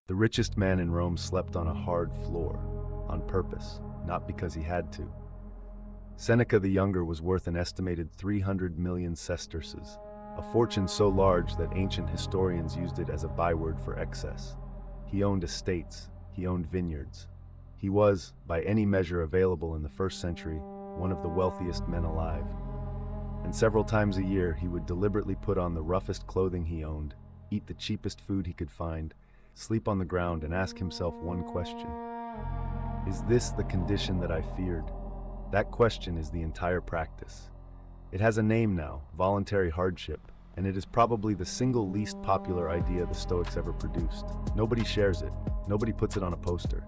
The richest man in Rome slept on a hard floor, on purpose, not because he had to. Seneca the Younger was worth an estimated 300 million sesterces, a fortune so large that ancient historians used it as a byword for excess. He owned estates, he owned vineyards. He was, by any measure available in the first century, one of the wealthiest men alive. And several times a year he would deliberately put on the roughest clothing he owned, eat the cheapest food he could find, sleep on the ground, and ask himself one question: is this the condition that I feared? That question is the entire practice. It has a name now, voluntary hardship, and it is probably the single least popular idea the Stoics ever produced. Nobody shares it, nobody puts it on a poster.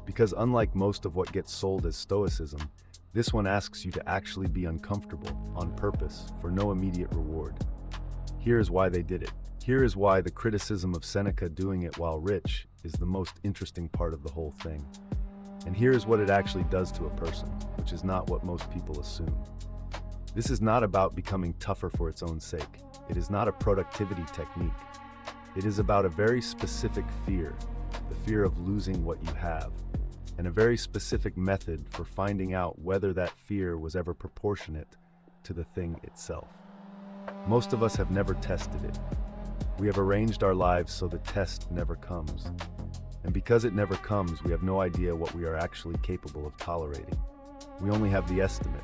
Because unlike most of what gets sold as Stoicism, this one asks you to actually be uncomfortable, on purpose, for no immediate reward. Here is why they did it. Here is why the criticism of Seneca doing it while rich is the most interesting part of the whole thing. And here is what it actually does to a person, which is not what most people assume. This is not about becoming tougher for its own sake. It is not a productivity technique. It is about a very specific fear, the fear of losing what you have, and a very specific method for finding out whether that fear was ever proportionate to the thing itself. Most of us have never tested it. We have arranged our lives so the test never comes. And because it never comes, we have no idea what we are actually capable of tolerating. We only have the estimate.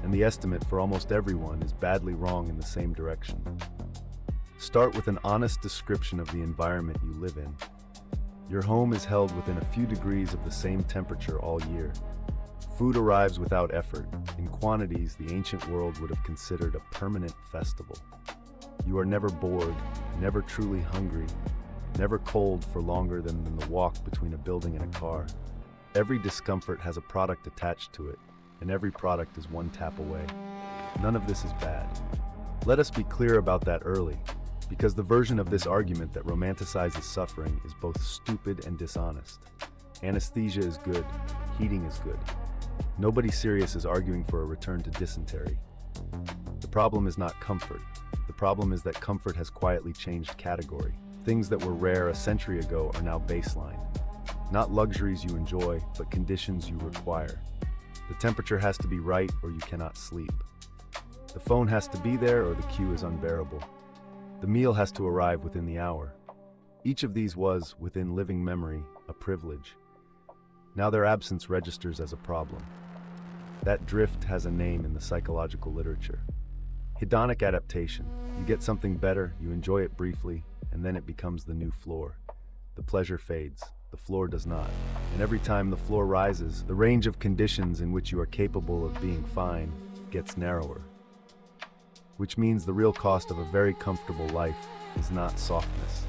And the estimate for almost everyone is badly wrong in the same direction. Start with an honest description of the environment you live in. Your home is held within a few degrees of the same temperature all year. Food arrives without effort, in quantities the ancient world would have considered a permanent festival. You are never bored, never truly hungry, never cold for longer than the walk between a building and a car. Every discomfort has a product attached to it, and every product is one tap away. None of this is bad. Let us be clear about that early, because the version of this argument that romanticizes suffering is both stupid and dishonest. Anesthesia is good, heating is good. Nobody serious is arguing for a return to dysentery. The problem is not comfort. The problem is that comfort has quietly changed category. Things that were rare a century ago are now baseline. Not luxuries you enjoy, but conditions you require. The temperature has to be right or you cannot sleep. The phone has to be there or the queue is unbearable. The meal has to arrive within the hour. Each of these was, within living memory, a privilege. Now their absence registers as a problem. That drift has a name in the psychological literature. Hedonic adaptation. You get something better, you enjoy it briefly, and then it becomes the new floor. The pleasure fades, the floor does not. And every time the floor rises, the range of conditions in which you are capable of being fine gets narrower. Which means the real cost of a very comfortable life is not softness.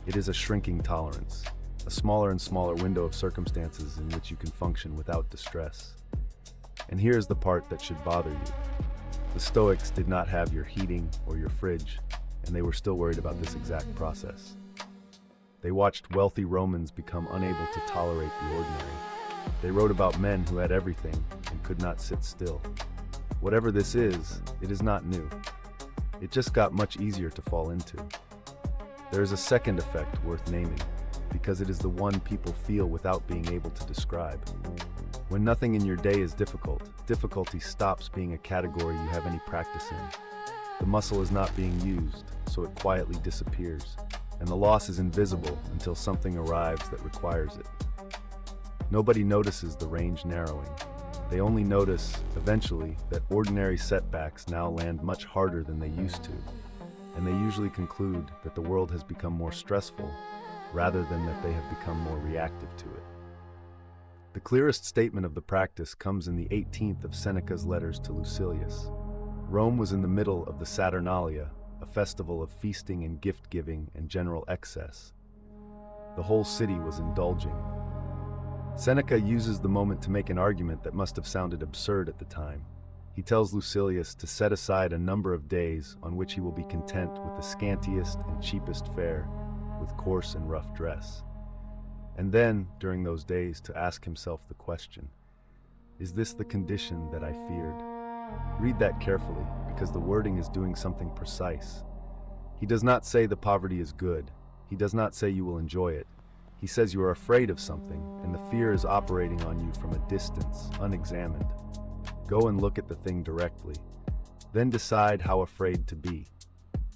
It is a shrinking tolerance, a smaller and smaller window of circumstances in which you can function without distress. And here's the part that should bother you. The Stoics did not have your heating or your fridge, and they were still worried about this exact process. They watched wealthy Romans become unable to tolerate the ordinary. They wrote about men who had everything and could not sit still. Whatever this is, it is not new. It just got much easier to fall into. There is a second effect worth naming, because it is the one people feel without being able to describe. When nothing in your day is difficult, difficulty stops being a category you have any practice in. The muscle is not being used, so it quietly disappears, and the loss is invisible until something arrives that requires it. Nobody notices the range narrowing. They only notice, eventually, that ordinary setbacks now land much harder than they used to, and they usually conclude that the world has become more stressful, rather than that they have become more reactive to it. The clearest statement of the practice comes in the 18th of Seneca's letters to Lucilius. Rome was in the middle of the Saturnalia, a festival of feasting and gift-giving and general excess. The whole city was indulging. Seneca uses the moment to make an argument that must have sounded absurd at the time. He tells Lucilius to set aside a number of days on which he will be content with the scantiest and cheapest fare, with coarse and rough dress. And then, during those days, to ask himself the question, is this the condition that I feared? Read that carefully, because the wording is doing something precise. He does not say the poverty is good. He does not say you will enjoy it. He says you are afraid of something, and the fear is operating on you from a distance, unexamined. Go and look at the thing directly. Then decide how afraid to be.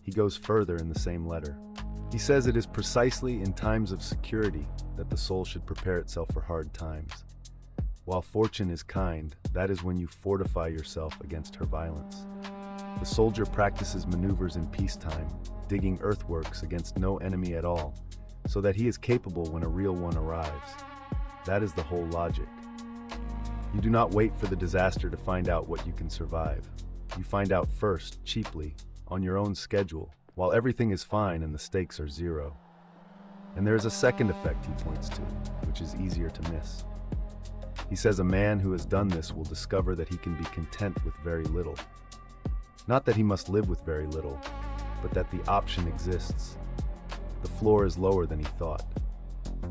He goes further in the same letter. He says it is precisely in times of security that the soul should prepare itself for hard times. While fortune is kind, that is when you fortify yourself against her violence. The soldier practices maneuvers in peacetime, digging earthworks against no enemy at all, so that he is capable when a real one arrives. That is the whole logic. You do not wait for the disaster to find out what you can survive. You find out first, cheaply, on your own schedule, while everything is fine and the stakes are zero. And there is a second effect he points to, which is easier to miss. He says a man who has done this will discover that he can be content with very little. Not that he must live with very little, but that the option exists. The floor is lower than he thought.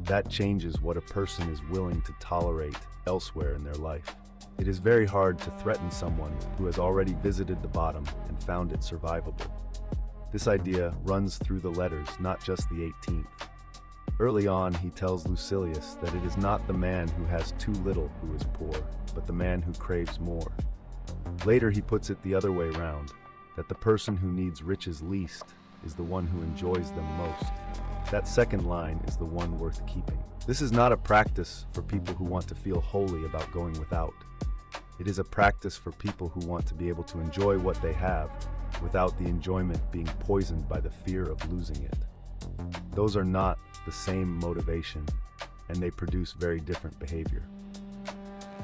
That changes what a person is willing to tolerate elsewhere in their life. It is very hard to threaten someone who has already visited the bottom and found it survivable. This idea runs through the letters, not just the 18th. Early on, he tells Lucilius that it is not the man who has too little who is poor, but the man who craves more. Later, he puts it the other way round, that the person who needs riches least is the one who enjoys them most. That second line is the one worth keeping. This is not a practice for people who want to feel holy about going without. It is a practice for people who want to be able to enjoy what they have without the enjoyment being poisoned by the fear of losing it. Those are not the same motivation, and they produce very different behavior.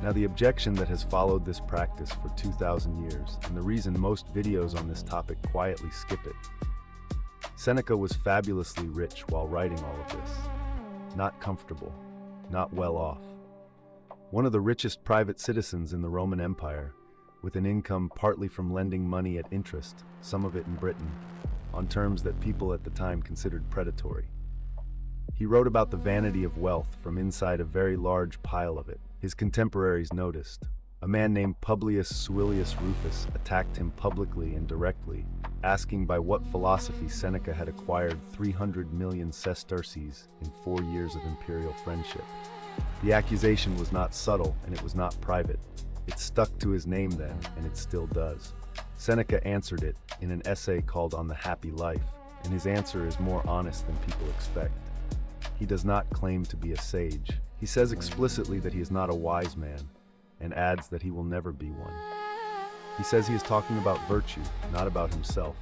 Now, the objection that has followed this practice for 2,000 years, and the reason most videos on this topic quietly skip it. Seneca was fabulously rich while writing all of this. Not comfortable, not well off. One of the richest private citizens in the Roman Empire, with an income partly from lending money at interest, some of it in Britain, on terms that people at the time considered predatory. He wrote about the vanity of wealth from inside a very large pile of it. His contemporaries noticed. A man named Musonius Rufus attacked him publicly and directly, asking by what philosophy Seneca had acquired 300 million sesterces in 4 years of imperial friendship. The accusation was not subtle, and it was not private. It stuck to his name then, and it still does. Seneca answered it in an essay called On the Happy Life, and his answer is more honest than people expect. He does not claim to be a sage. He says explicitly that he is not a wise man, and adds that he will never be one. He says he is talking about virtue, not about himself,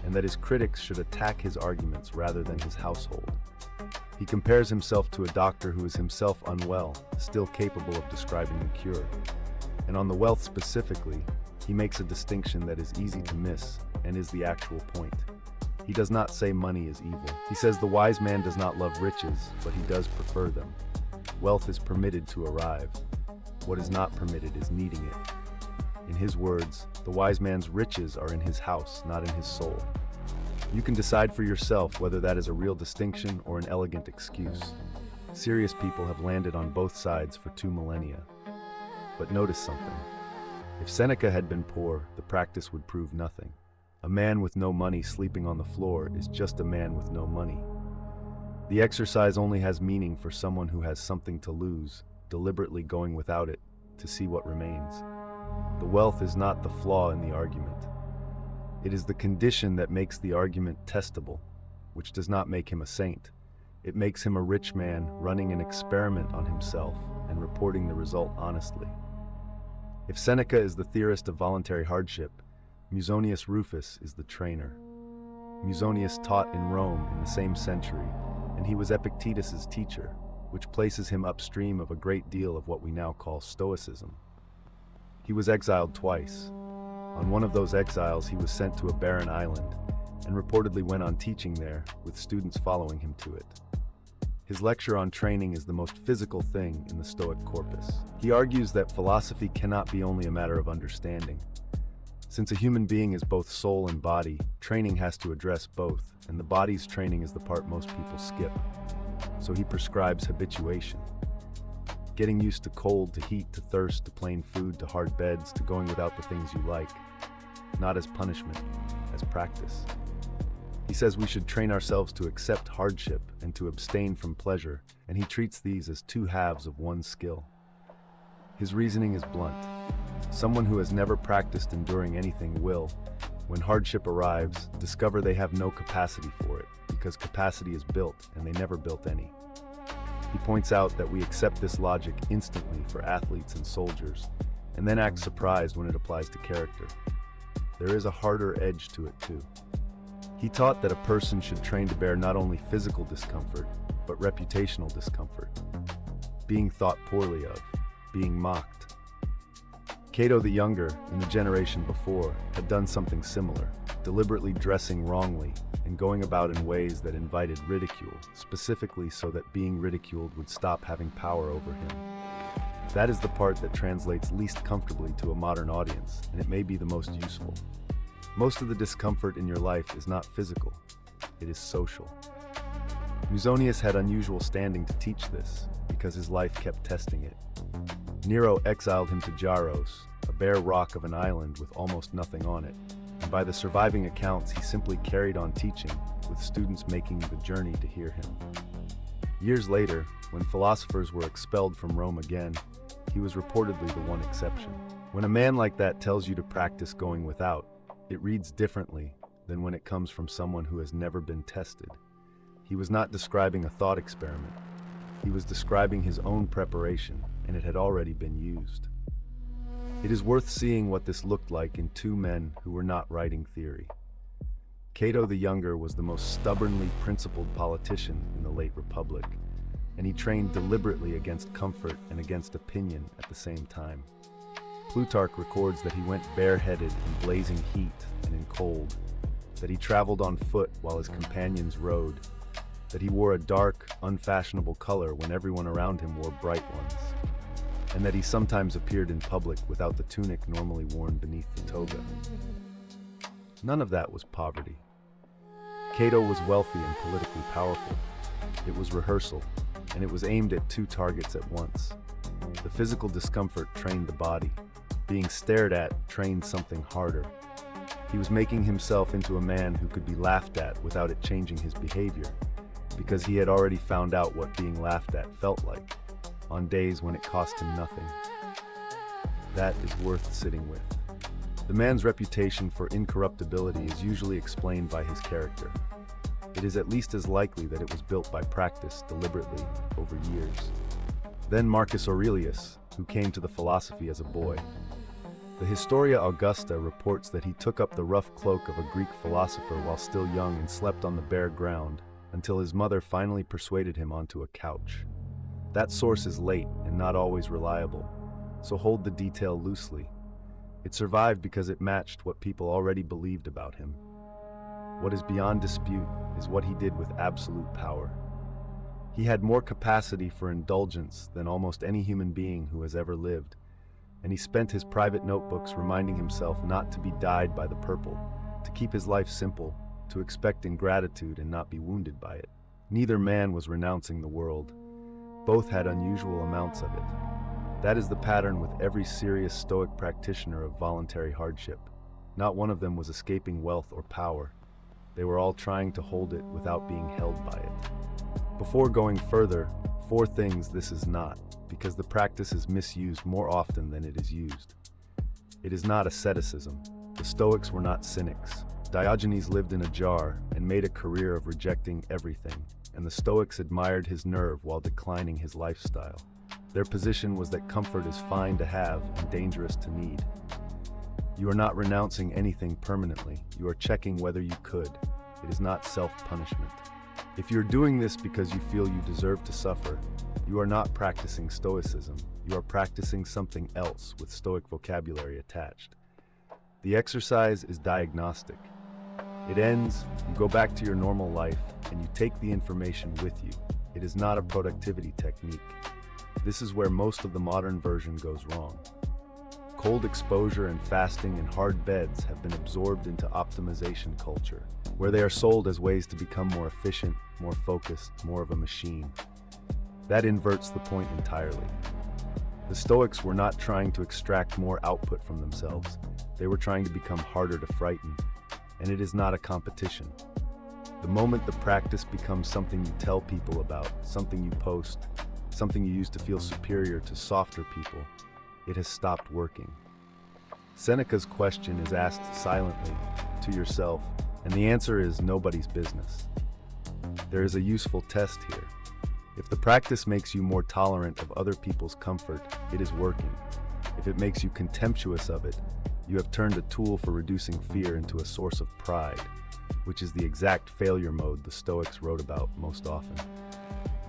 and that his critics should attack his arguments rather than his household. He compares himself to a doctor who is himself unwell, still capable of describing the cure. And on the wealth specifically, he makes a distinction that is easy to miss and is the actual point. He does not say money is evil. He says the wise man does not love riches, but he does prefer them. Wealth is permitted to arrive. What is not permitted is needing it. In his words, the wise man's riches are in his house, not in his soul. You can decide for yourself whether that is a real distinction or an elegant excuse. Serious people have landed on both sides for 2 millennia. But notice something. If Seneca had been poor, the practice would prove nothing. A man with no money sleeping on the floor is just a man with no money. The exercise only has meaning for someone who has something to lose, deliberately going without it, to see what remains. The wealth is not the flaw in the argument. It is the condition that makes the argument testable, which does not make him a saint. It makes him a rich man running an experiment on himself and reporting the result honestly. If Seneca is the theorist of voluntary hardship, Musonius Rufus is the trainer. Musonius taught in Rome in the same century, and he was Epictetus's teacher, which places him upstream of a great deal of what we now call Stoicism. He was exiled twice. On one of those exiles, he was sent to a barren island, and reportedly went on teaching there, with students following him to it. His lecture on training is the most physical thing in the Stoic corpus. He argues that philosophy cannot be only a matter of understanding. Since a human being is both soul and body, training has to address both, and the body's training is the part most people skip. So he prescribes habituation. Getting used to cold, to heat, to thirst, to plain food, to hard beds, to going without the things you like. Not as punishment, as practice. He says we should train ourselves to accept hardship and to abstain from pleasure, and he treats these as two halves of one skill. His reasoning is blunt. Someone who has never practiced enduring anything will, when hardship arrives, discover they have no capacity for it, because capacity is built and they never built any. He points out that we accept this logic instantly for athletes and soldiers, and then act surprised when it applies to character. There is a harder edge to it too. He taught that a person should train to bear not only physical discomfort, but reputational discomfort. Being thought poorly of, being mocked. Cato the Younger, in the generation before, had done something similar, deliberately dressing wrongly and going about in ways that invited ridicule, specifically so that being ridiculed would stop having power over him. That is the part that translates least comfortably to a modern audience, and it may be the most useful. Most of the discomfort in your life is not physical, it is social. Musonius had unusual standing to teach this, because his life kept testing it. Nero exiled him to Jaros, a bare rock of an island with almost nothing on it, and by the surviving accounts he simply carried on teaching, with students making the journey to hear him. Years later, when philosophers were expelled from Rome again, he was reportedly the one exception. When a man like that tells you to practice going without, it reads differently than when it comes from someone who has never been tested. He was not describing a thought experiment. He was describing his own preparation, and it had already been used. It is worth seeing what this looked like in two men who were not writing theory. Cato the Younger was the most stubbornly principled politician in the late Republic, and he trained deliberately against comfort and against opinion at the same time. Plutarch records that he went bareheaded in blazing heat and in cold, that he traveled on foot while his companions rode, that he wore a dark, unfashionable color when everyone around him wore bright ones, and that he sometimes appeared in public without the tunic normally worn beneath the toga. None of that was poverty. Cato was wealthy and politically powerful. It was rehearsal, and it was aimed at two targets at once. The physical discomfort trained the body. Being stared at trained something harder. He was making himself into a man who could be laughed at without it changing his behavior, because he had already found out what being laughed at felt like, on days when it cost him nothing. That is worth sitting with. The man's reputation for incorruptibility is usually explained by his character. It is at least as likely that it was built by practice deliberately over years. Then Marcus Aurelius, who came to the philosophy as a boy. The Historia Augusta reports that he took up the rough cloak of a Greek philosopher while still young and slept on the bare ground until his mother finally persuaded him onto a couch. That source is late and not always reliable, so hold the detail loosely. It survived because it matched what people already believed about him. What is beyond dispute is what he did with absolute power. He had more capacity for indulgence than almost any human being who has ever lived, and he spent his private notebooks reminding himself not to be dyed by the purple, to keep his life simple, to expect ingratitude and not be wounded by it. Neither man was renouncing the world. Both had unusual amounts of it. That is the pattern with every serious Stoic practitioner of voluntary hardship. Not one of them was escaping wealth or power. They were all trying to hold it without being held by it. Before going further, 4 things this is not, because the practice is misused more often than it is used. It is not asceticism. The Stoics were not cynics. Diogenes lived in a jar and made a career of rejecting everything, and the Stoics admired his nerve while declining his lifestyle. Their position was that comfort is fine to have and dangerous to need. You are not renouncing anything permanently. You are checking whether you could. It is not self-punishment. If you're doing this because you feel you deserve to suffer, you are not practicing Stoicism. You are practicing something else with Stoic vocabulary attached. The exercise is diagnostic. It ends, you go back to your normal life, and you take the information with you. It is not a productivity technique. This is where most of the modern version goes wrong. Cold exposure and fasting and hard beds have been absorbed into optimization culture, where they are sold as ways to become more efficient, more focused, more of a machine. That inverts the point entirely. The Stoics were not trying to extract more output from themselves. They were trying to become harder to frighten, and it is not a competition. The moment the practice becomes something you tell people about, something you post, something you use to feel superior to softer people, it has stopped working. Seneca's question is asked silently to yourself, and the answer is nobody's business. There is a useful test here. If the practice makes you more tolerant of other people's comfort, it is working. If it makes you contemptuous of it, you have turned a tool for reducing fear into a source of pride, which is the exact failure mode the Stoics wrote about most often.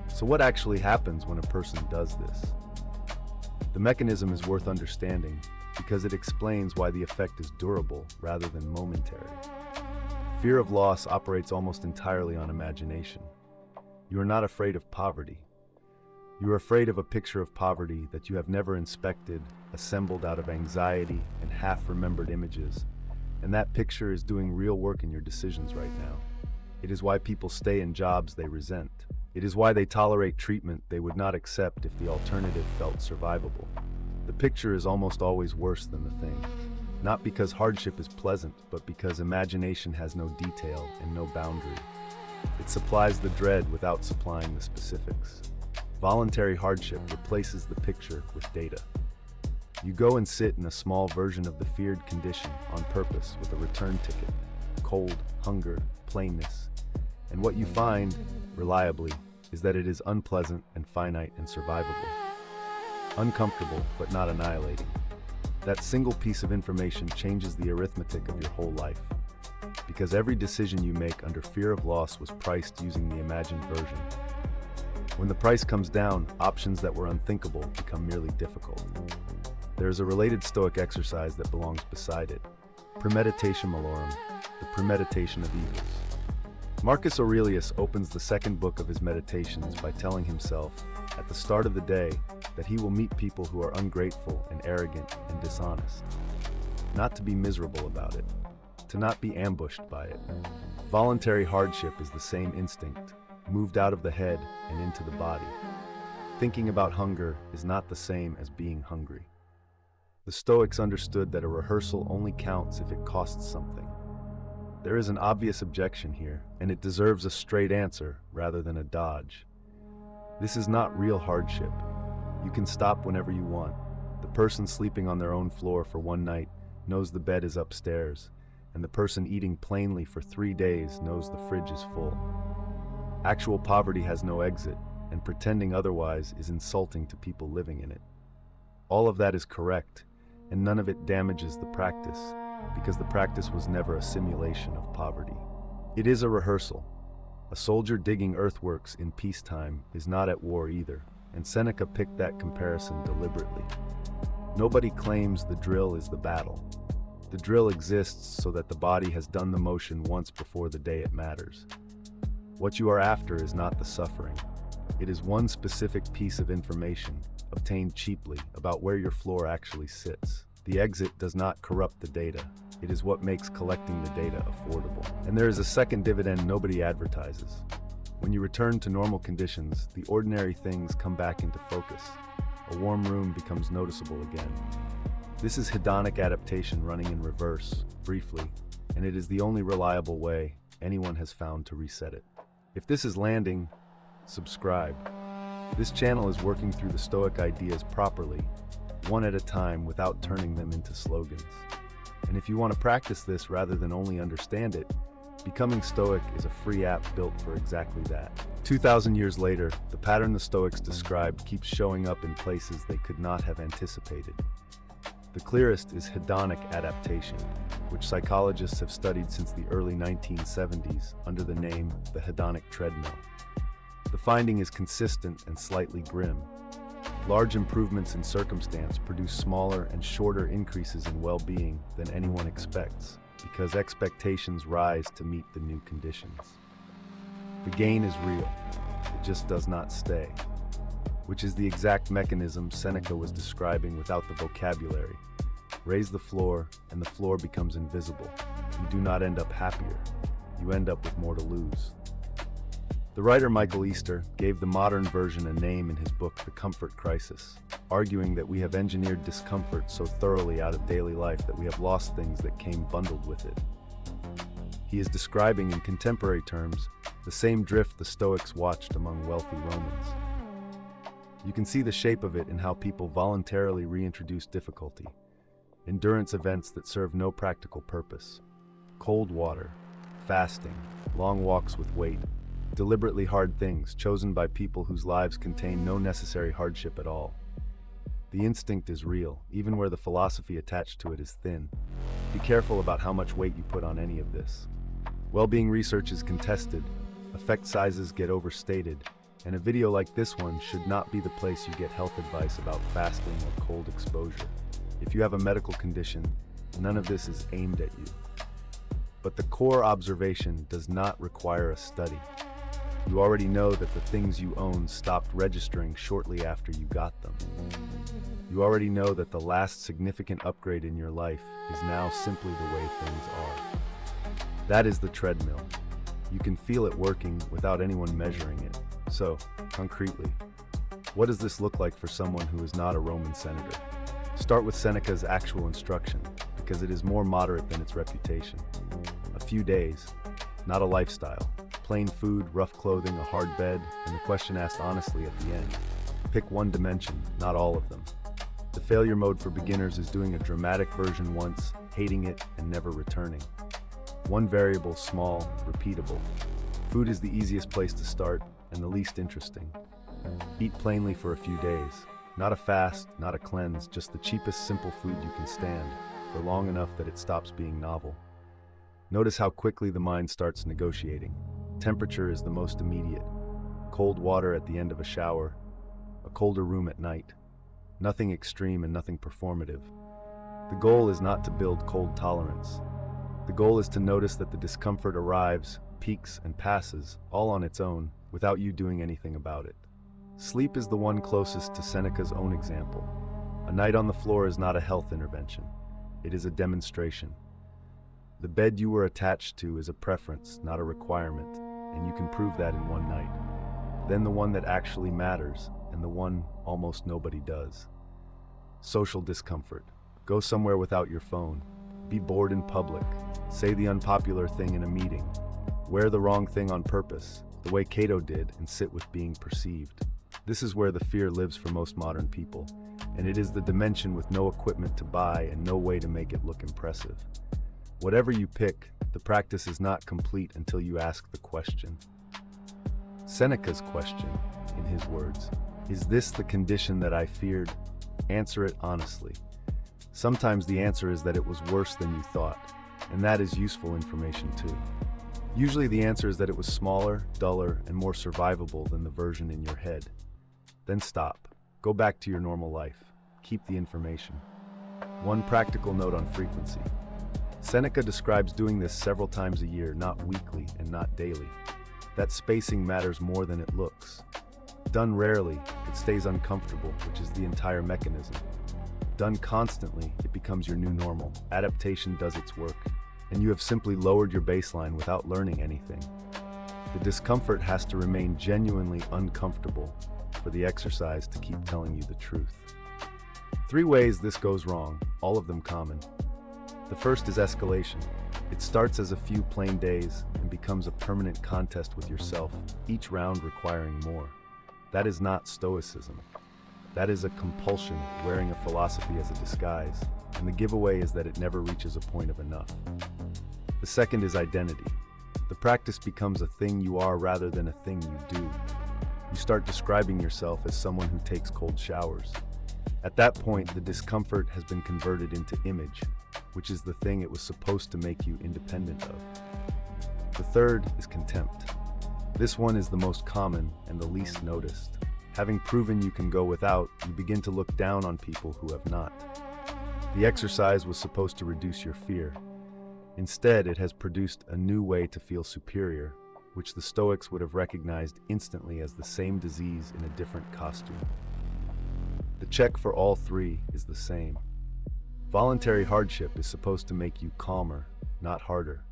So what actually happens when a person does this? The mechanism is worth understanding because it explains why the effect is durable rather than momentary. Fear of loss operates almost entirely on imagination. You are not afraid of poverty. You are afraid of a picture of poverty that you have never inspected, assembled out of anxiety and half-remembered images, and that picture is doing real work in your decisions right now. It is why people stay in jobs they resent. It is why they tolerate treatment they would not accept if the alternative felt survivable. The picture is almost always worse than the thing. Not because hardship is pleasant, but because imagination has no detail and no boundary. It supplies the dread without supplying the specifics. Voluntary hardship replaces the picture with data. You go and sit in a small version of the feared condition on purpose with a return ticket, cold, hunger, plainness. And what you find, reliably, is that it is unpleasant and finite and survivable. Uncomfortable, but not annihilating. That single piece of information changes the arithmetic of your whole life. Because every decision you make under fear of loss was priced using the imagined version. When the price comes down, options that were unthinkable become merely difficult. There is a related Stoic exercise that belongs beside it. Premeditation malorum, the premeditation of evils. Marcus Aurelius opens the second book of his Meditations by telling himself, at the start of the day, that he will meet people who are ungrateful and arrogant and dishonest. Not to be miserable about it, to not be ambushed by it. Voluntary hardship is the same instinct, moved out of the head and into the body. Thinking about hunger is not the same as being hungry. The Stoics understood that a rehearsal only counts if it costs something. There is an obvious objection here, and it deserves a straight answer rather than a dodge. This is not real hardship. You can stop whenever you want. The person sleeping on their own floor for one night knows the bed is upstairs, and the person eating plainly for 3 days knows the fridge is full. Actual poverty has no exit, and pretending otherwise is insulting to people living in it. All of that is correct, and none of it damages the practice, because the practice was never a simulation of poverty. It is a rehearsal. A soldier digging earthworks in peacetime is not at war either, and Seneca picked that comparison deliberately. Nobody claims the drill is the battle. The drill exists so that the body has done the motion once before the day it matters. What you are after is not the suffering. It is one specific piece of information, obtained cheaply, about where your floor actually sits. The exit does not corrupt the data. It is what makes collecting the data affordable. And there is a second dividend nobody advertises. When you return to normal conditions, the ordinary things come back into focus. A warm room becomes noticeable again. This is hedonic adaptation running in reverse, briefly, and it is the only reliable way anyone has found to reset it. If this is landing, subscribe. This channel is working through the Stoic ideas properly, one at a time without turning them into slogans. And if you want to practice this rather than only understand it, Becoming Stoic is a free app built for exactly that. 2,000 years later, the pattern the Stoics described keeps showing up in places they could not have anticipated. The clearest is hedonic adaptation, which psychologists have studied since the early 1970s under the name the hedonic treadmill. The finding is consistent and slightly grim. Large improvements in circumstance produce smaller and shorter increases in well-being than anyone expects, because expectations rise to meet the new conditions. The gain is real, it just does not stay, which is the exact mechanism Seneca was describing without the vocabulary. Raise the floor, and the floor becomes invisible. You do not end up happier, you end up with more to lose. The writer Michael Easter gave the modern version a name in his book The Comfort Crisis, arguing that we have engineered discomfort so thoroughly out of daily life that we have lost things that came bundled with it. He is describing in contemporary terms the same drift the Stoics watched among wealthy Romans. You can see the shape of it in how people voluntarily reintroduce difficulty, endurance events that serve no practical purpose, cold water, fasting, long walks with weight, deliberately hard things chosen by people whose lives contain no necessary hardship at all. The instinct is real, even where the philosophy attached to it is thin. Be careful about how much weight you put on any of this. Well-being research is contested, effect sizes get overstated, and a video like this one should not be the place you get health advice about fasting or cold exposure. If you have a medical condition, none of this is aimed at you. But the core observation does not require a study. You already know that the things you own stopped registering shortly after you got them. You already know that the last significant upgrade in your life is now simply the way things are. That is the treadmill. You can feel it working without anyone measuring it. So, concretely, what does this look like for someone who is not a Roman senator? Start with Seneca's actual instruction, because it is more moderate than its reputation. A few days, not a lifestyle. Plain food, rough clothing, a hard bed, and the question asked honestly at the end. Pick one dimension, not all of them. The failure mode for beginners is doing a dramatic version once, hating it, and never returning. One variable, small, repeatable. Food is the easiest place to start, and the least interesting. Eat plainly for a few days. Not a fast, not a cleanse, just the cheapest simple food you can stand, for long enough that it stops being novel. Notice how quickly the mind starts negotiating. Temperature is the most immediate. Cold water at the end of a shower. A colder room at night. Nothing extreme and nothing performative. The goal is not to build cold tolerance. The goal is to notice that the discomfort arrives, peaks, and passes, all on its own, without you doing anything about it. Sleep is the one closest to Seneca's own example. A night on the floor is not a health intervention. It is a demonstration. The bed you were attached to is a preference, not a requirement, and you can prove that in one night. Then the one that actually matters, and the one almost nobody does. Social discomfort. Go somewhere without your phone. Be bored in public. Say the unpopular thing in a meeting. Wear the wrong thing on purpose, the way Cato did, and sit with being perceived. This is where the fear lives for most modern people, and it is the dimension with no equipment to buy and no way to make it look impressive. Whatever you pick, the practice is not complete until you ask the question. Seneca's question, in his words, is this the condition that I feared? Answer it honestly. Sometimes the answer is that it was worse than you thought, and that is useful information too. Usually the answer is that it was smaller, duller, and more survivable than the version in your head. Then stop. Go back to your normal life. Keep the information. One practical note on frequency. Seneca describes doing this several times a year, not weekly and not daily. That spacing matters more than it looks. Done rarely, it stays uncomfortable, which is the entire mechanism. Done constantly, it becomes your new normal. Adaptation does its work, and you have simply lowered your baseline without learning anything. The discomfort has to remain genuinely uncomfortable for the exercise to keep telling you the truth. 3 ways this goes wrong, all of them common. The first is escalation. It starts as a few plain days and becomes a permanent contest with yourself, each round requiring more. That is not stoicism. That is a compulsion, wearing a philosophy as a disguise, and the giveaway is that it never reaches a point of enough. The second is identity. The practice becomes a thing you are rather than a thing you do. You start describing yourself as someone who takes cold showers. At that point, the discomfort has been converted into image, which is the thing it was supposed to make you independent of. The third is contempt. This one is the most common and the least noticed. Having proven you can go without, you begin to look down on people who have not. The exercise was supposed to reduce your fear. Instead, it has produced a new way to feel superior, which the Stoics would have recognized instantly as the same disease in a different costume. The check for all 3 is the same. Voluntary hardship is supposed to make you calmer, not harder.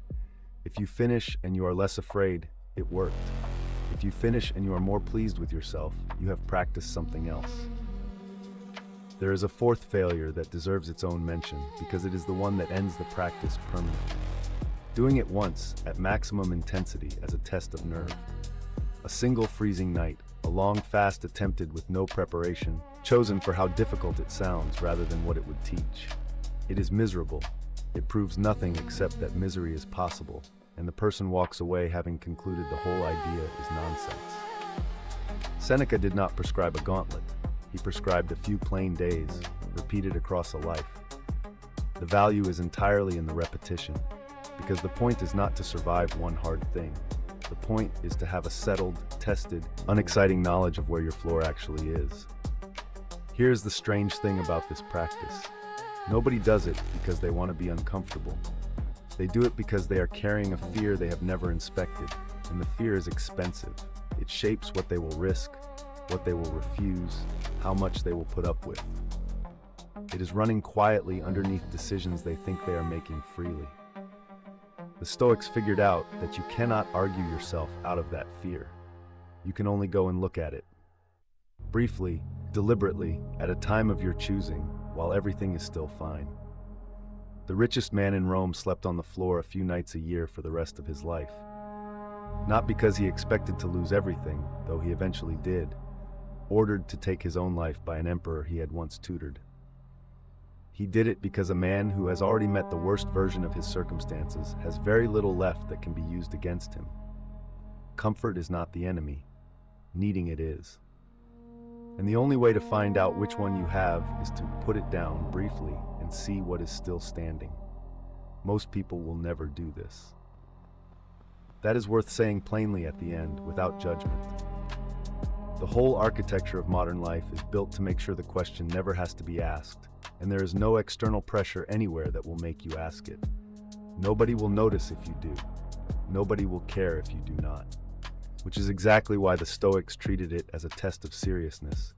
If you finish and you are less afraid, it worked. If you finish and you are more pleased with yourself, you have practiced something else. There is a 4th failure that deserves its own mention because it is the one that ends the practice permanently. doing it once at maximum intensity as a test of nerve. A single freezing night, a long fast attempted with no preparation, chosen for how difficult it sounds rather than what it would teach. It is miserable. It proves nothing except that misery is possible, and the person walks away having concluded the whole idea is nonsense. Seneca did not prescribe a gauntlet. He prescribed a few plain days, repeated across a life. The value is entirely in the repetition, because the point is not to survive one hard thing. The point is to have a settled, tested, unexciting knowledge of where your floor actually is. Here's the strange thing about this practice. Nobody does it because they want to be uncomfortable. They do it because they are carrying a fear they have never inspected, and the fear is expensive. It shapes what they will risk, what they will refuse, how much they will put up with. It is running quietly underneath decisions they think they are making freely. The Stoics figured out that you cannot argue yourself out of that fear. You can only go and look at it. Briefly, deliberately, at a time of your choosing, while everything is still fine. The richest man in Rome slept on the floor a few nights a year for the rest of his life. Not because he expected to lose everything, though he eventually did, ordered to take his own life by an emperor he had once tutored. He did it because a man who has already met the worst version of his circumstances has very little left that can be used against him. Comfort is not the enemy. Needing it is. And the only way to find out which one you have is to put it down briefly and see what is still standing. Most people will never do this. That is worth saying plainly at the end, without judgment. The whole architecture of modern life is built to make sure the question never has to be asked, and there is no external pressure anywhere that will make you ask it. Nobody will notice if you do. Nobody will care if you do not. Which is exactly why the Stoics treated it as a test of seriousness.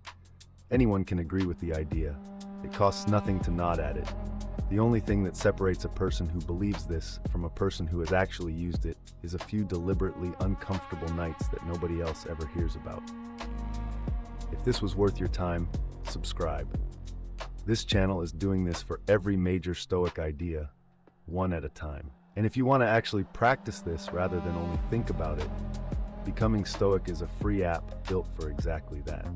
Anyone can agree with the idea. It costs nothing to nod at it. The only thing that separates a person who believes this from a person who has actually used it is a few deliberately uncomfortable nights that nobody else ever hears about. If this was worth your time, subscribe. This channel is doing this for every major Stoic idea, one at a time. And if you want to actually practice this rather than only think about it, Becoming Stoic is a free app built for exactly that.